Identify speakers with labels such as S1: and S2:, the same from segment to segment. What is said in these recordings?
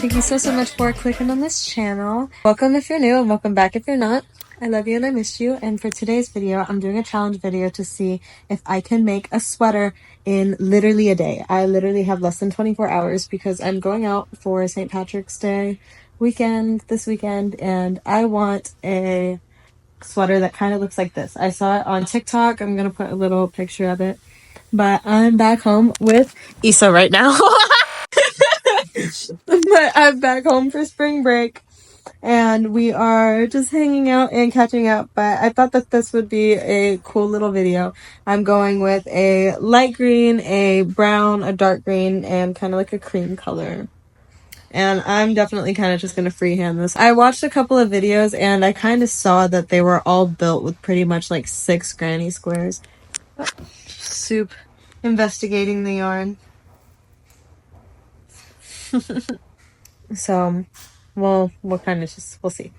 S1: Thank you so much for clicking on this channel. Welcome if you're new and welcome back if you're not. I love you and I missed you. And for today's video, I'm doing a challenge video to see if I can make a sweater in literally a day. I literally have less than 24 hours because I'm going out for St. Patrick's Day weekend this weekend, and I want a sweater that kind of looks like this. I saw it on TikTok. I'm gonna put a little picture of it. But I'm back home with Issa right now. But I'm back home for spring break and we are just hanging out and catching up. But I thought that this would be a cool little video. I'm going with a light green, a brown, a dark green, and kind of like a cream color. And I'm definitely kind of just going to freehand this. I watched a couple of videos and I kind of saw that they were all built with pretty much like 6 granny squares. Oh, Soup investigating the yarn. So, well, we'll see.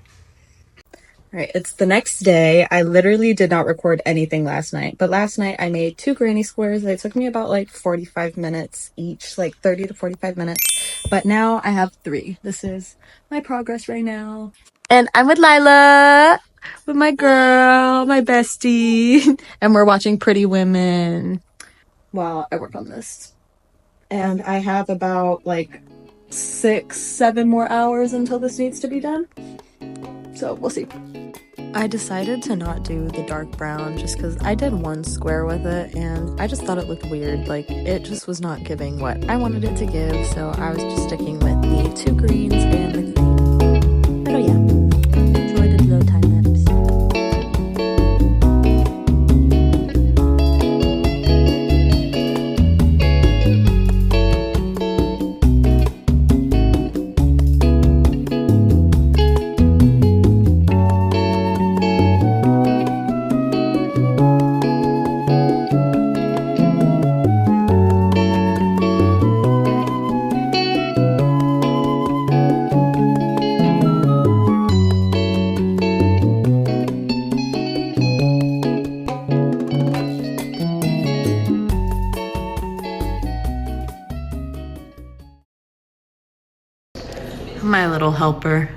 S1: All right, it's the next day. I literally did not record anything last night, but last night I made 2 granny squares. They took me about like 45 minutes each, like 30 to 45 minutes. But now I have 3. This is my progress right now. And I'm with Lila, with my girl, my bestie. And we're watching Pretty Women while I work on this. And I have about like 6-7 more hours until this needs to be done. So we'll see. I decided to not do the dark brown just because I did 1 square with it and I just thought it looked weird. Like, it just was not giving what I wanted it to give, so I was just sticking with the 2 greens and the cream. But oh yeah, enjoy the little time lapse. My little helper.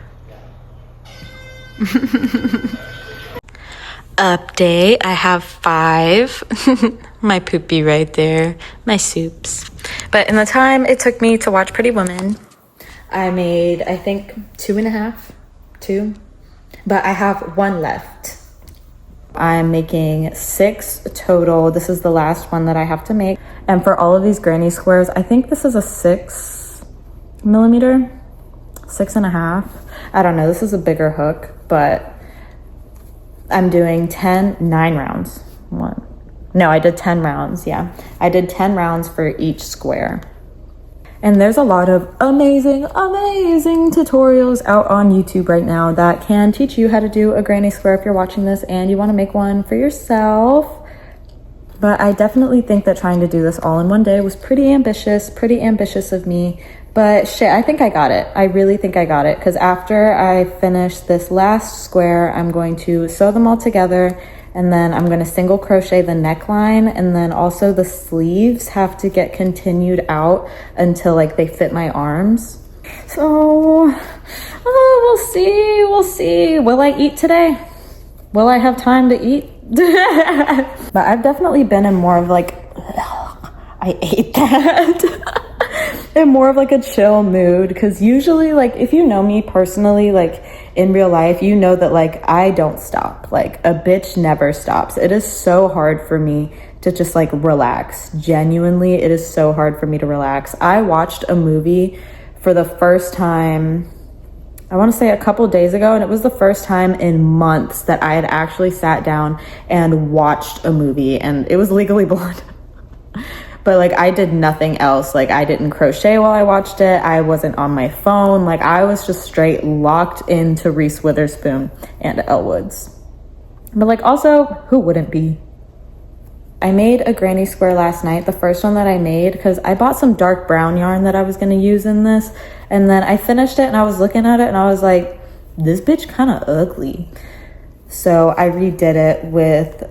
S1: Update, I have 5. My poopy right there, my soups. But in the time it took me to watch Pretty Woman, I made, I think, 2.5, but I have 1 left. I'm making 6 total. This is the last one that I have to make. And for all of these granny squares, I think this is a 6mm. 6.5. I don't know, this is a bigger hook, but I'm doing 9 rounds. I did 10 rounds. Yeah, I did 10 rounds for each square. And there's a lot of amazing tutorials out on YouTube right now that can teach you how to do a granny square if you're watching this and you want to make one for yourself. But I definitely think that trying to do this all in one day was pretty ambitious of me. But shit, I think I got it. I really think I got it. Because after I finish this last square, I'm going to sew them all together. And then I'm going to single crochet the neckline. And then also the sleeves have to get continued out until like they fit my arms. So, we'll see. Will I eat today? Will I have time to eat? But I've definitely been in more of like, I ate that. In more of like a chill mood, because usually, like, if you know me personally, like in real life, you know that like I don't stop. Like, a bitch never stops. It is so hard for me to just like relax. Genuinely, it is so hard for me to relax. I watched a movie for the first time, I want to say a couple days ago, and it was the first time in months that I had actually sat down and watched a movie, and it was Legally Blonde. But like, I did nothing else. Like, I didn't crochet while I watched it. I wasn't on my phone. Like, I was just straight locked into Reese Witherspoon and Elle Woods. But like, also, who wouldn't be? I made a granny square last night, the first one that I made, because I bought some dark brown yarn that I was going to use in this. And then I finished it and I was looking at it and I was like, this bitch kind of ugly. So I redid it with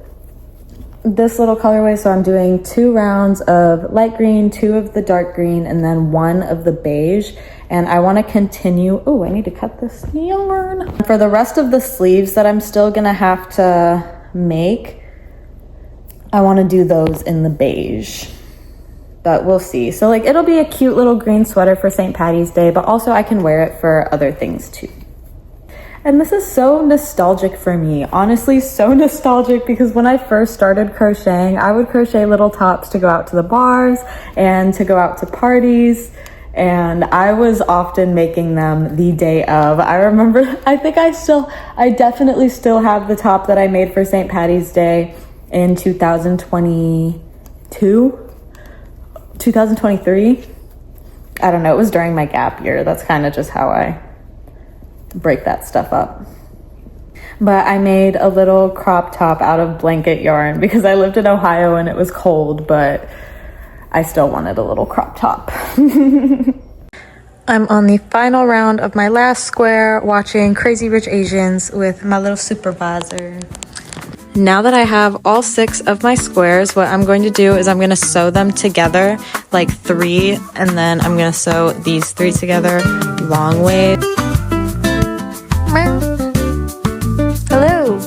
S1: this little colorway. So I'm doing 2 rounds of light green, 2 of the dark green, and then 1 of the beige. And I want to continue. Oh, I need to cut this yarn. For the rest of the sleeves that I'm still gonna have to make, I want to do those in the beige, but we'll see. So like, it'll be a cute little green sweater for St. Paddy's Day, but also I can wear it for other things too. And this is so nostalgic for me, honestly, so nostalgic, because when I first started crocheting, I would crochet little tops to go out to the bars and to go out to parties. And I was often making them the day of. I remember, I definitely still have the top that I made for St. Paddy's Day in 2022, 2023. I don't know, it was during my gap year. That's kind of just how I break that stuff up. But I made a little crop top out of blanket yarn because I lived in Ohio and it was cold, but I still wanted a little crop top. I'm on the final round of my last square watching Crazy Rich Asians with my little supervisor. Now that I have all 6 of my squares, what I'm going to do is I'm going to sew them together like 3, and then I'm going to sew these 3 together long way. Hello.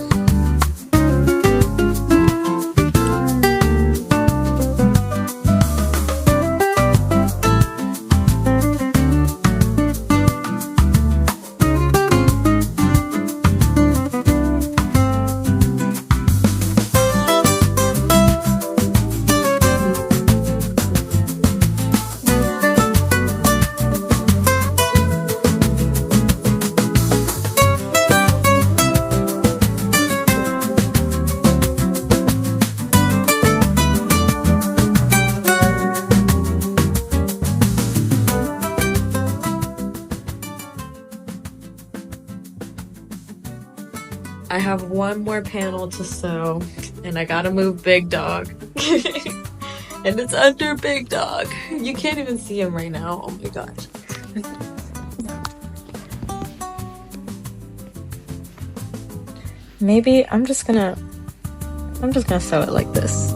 S1: I have one more panel to sew, and I gotta move Big Dog. And it's under Big Dog. You can't even see him right now. Oh my gosh. Maybe I'm just gonna sew it like this.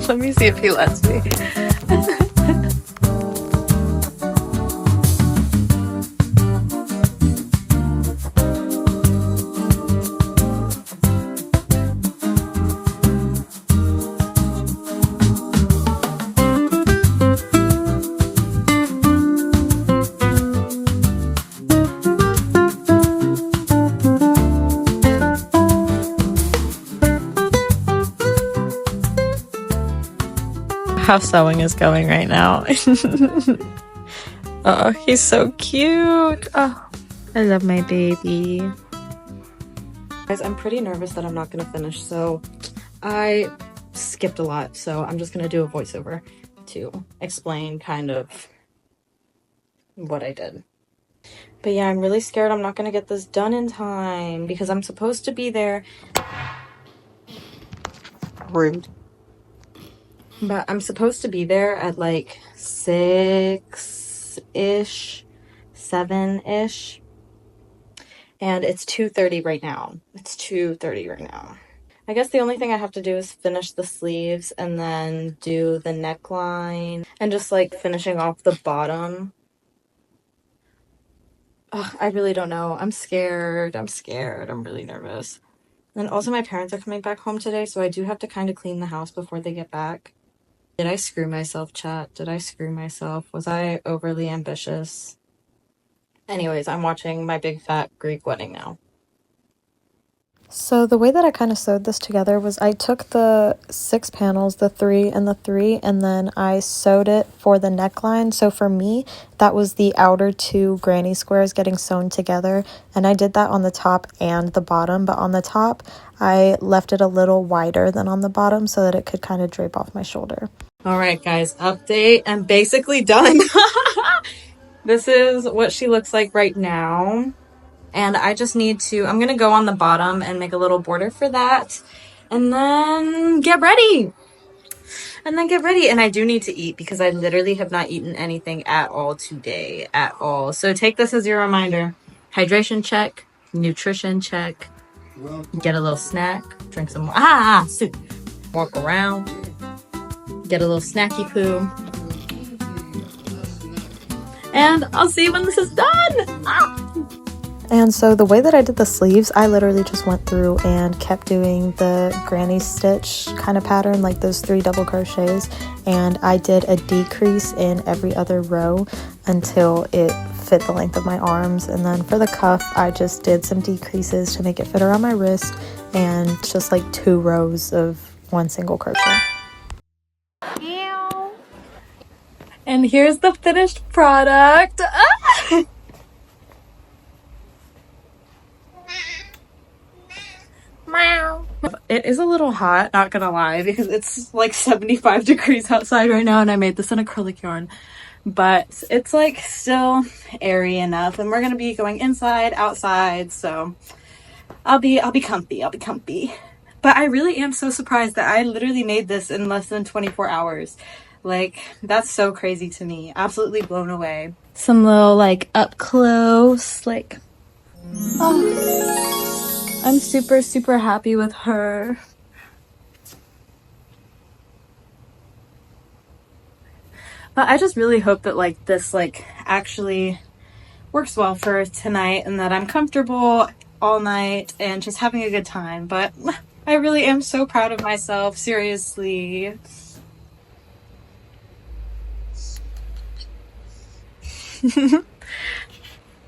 S1: Let me see if he lets me. How sewing is going right now. Oh, he's so cute. Oh, I love my baby. Guys, I'm pretty nervous that I'm not gonna finish, so I skipped a lot, so I'm just gonna do a voiceover to explain kind of what I did. But yeah, I'm really scared I'm not gonna get this done in time because I'm supposed to be there. Rude. But I'm supposed to be there at like 6-ish, 7-ish. And it's 2:30 right now. It's 2:30 right now. I guess the only thing I have to do is finish the sleeves and then do the neckline and just like finishing off the bottom. Ugh, I really don't know. I'm scared. I'm really nervous. And also my parents are coming back home today, so I do have to kind of clean the house before they get back. Did I screw myself, chat? Did I screw myself? Was I overly ambitious? Anyways, I'm watching my big fat Greek wedding now. So the way that I kind of sewed this together was I took the 6 panels, the 3 and the 3, and then I sewed it for the neckline. So for me, that was the outer 2 granny squares getting sewn together, and I did that on the top and the bottom, but on the top, I left it a little wider than on the bottom so that it could kind of drape off my shoulder. All right, guys, update. I'm basically done. This is what she looks like right now. And I just need to, I'm going to go on the bottom and make a little border for that. And then get ready. And I do need to eat because I literally have not eaten anything at all today. At all. So take this as your reminder. Hydration check. Nutrition check. Get a little snack. Drink some more. Soup. walk around, get a little snacky poo, and I'll see you when this is done. Ah! And so the way that I did the sleeves, I literally just went through and kept doing the granny stitch kind of pattern, like those 3 double crochets, and I did a decrease in every other row until it fit the length of my arms. And then for the cuff, I just did some decreases to make it fit around my wrist, and just like 2 rows of 1 single crochet. And here's the finished product. Ah! It is a little hot, not gonna lie, because it's like 75 degrees outside right now, and I made this in acrylic yarn, but it's like still airy enough, and we're gonna be going inside, outside, so I'll be comfy. But I really am so surprised that I literally made this in less than 24 hours. Like, that's so crazy to me. Absolutely blown away. Some little like up close, like, oh. I'm super happy with her. But I just really hope that like this like actually works well for tonight, and that I'm comfortable all night and just having a good time. But I really am so proud of myself, seriously.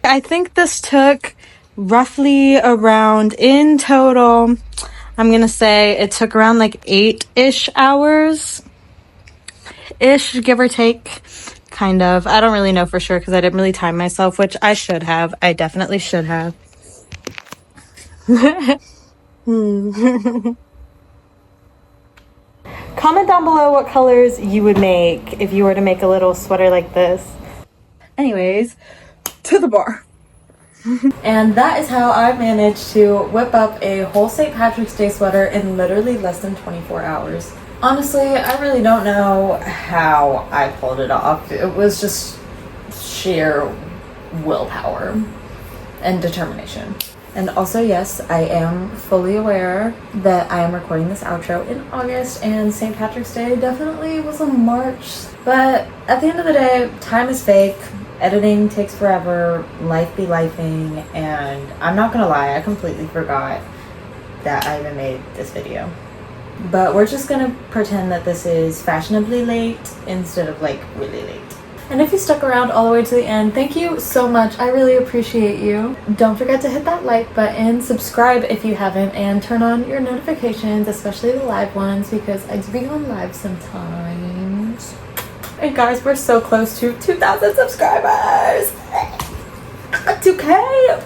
S1: I think this took roughly around, in total, I'm gonna say it took around like 8-ish hours ish, give or take, kind of. I don't really know for sure because I didn't really time myself, which I should have. I definitely should have. Comment down below what colors you would make if you were to make a little sweater like this. Anyways, to the bar. And that is how I managed to whip up a whole St. Patrick's Day sweater in literally less than 24 hours. Honestly, I really don't know how I pulled it off. It was just sheer willpower and determination. And also, yes, I am fully aware that I am recording this outro in August, and St. Patrick's Day definitely was in March. But at the end of the day, time is fake. Editing takes forever, life be lifing, and I'm not gonna lie, I completely forgot that I even made this video. But we're just gonna pretend that this is fashionably late instead of like really late. And if you stuck around all the way to the end, thank you so much. I really appreciate you. Don't forget to hit that like button, subscribe if you haven't, and turn on your notifications, especially the live ones, because I do be on live sometimes. And guys, we're so close to 2,000 subscribers! 2K!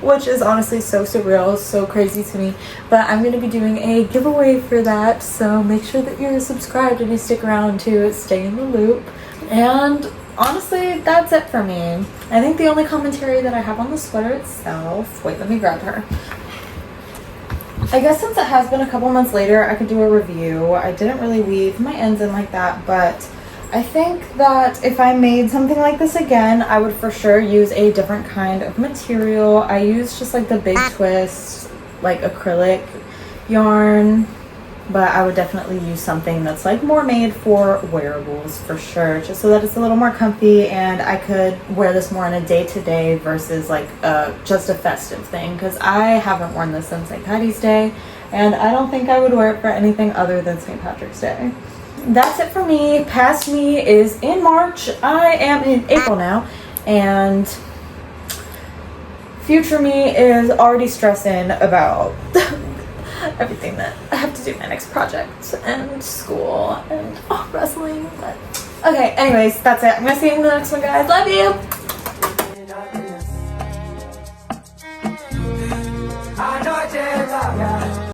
S1: Which is honestly so surreal, so crazy to me. But I'm going to be doing a giveaway for that, so make sure that you're subscribed and you stick around to stay in the loop. And honestly, that's it for me. I think the only commentary that I have on the sweater itself... Wait, let me grab her. I guess since it has been a couple months later, I could do a review. I didn't really weave my ends in like that, but I think that if I made something like this again, I would for sure use a different kind of material. I used just like the Big Twist, like acrylic yarn, but I would definitely use something that's like more made for wearables for sure, just so that it's a little more comfy and I could wear this more on a day-to-day versus like just a festive thing, because I haven't worn this since St. Paddy's Day and I don't think I would wear it for anything other than St. Patrick's Day. That's it for me. Past me is in March. I am in April now, and future me is already stressing about everything that I have to do, my next project and school and wrestling. But okay, anyways, that's it. I'm gonna see you in the next one, guys. Love you.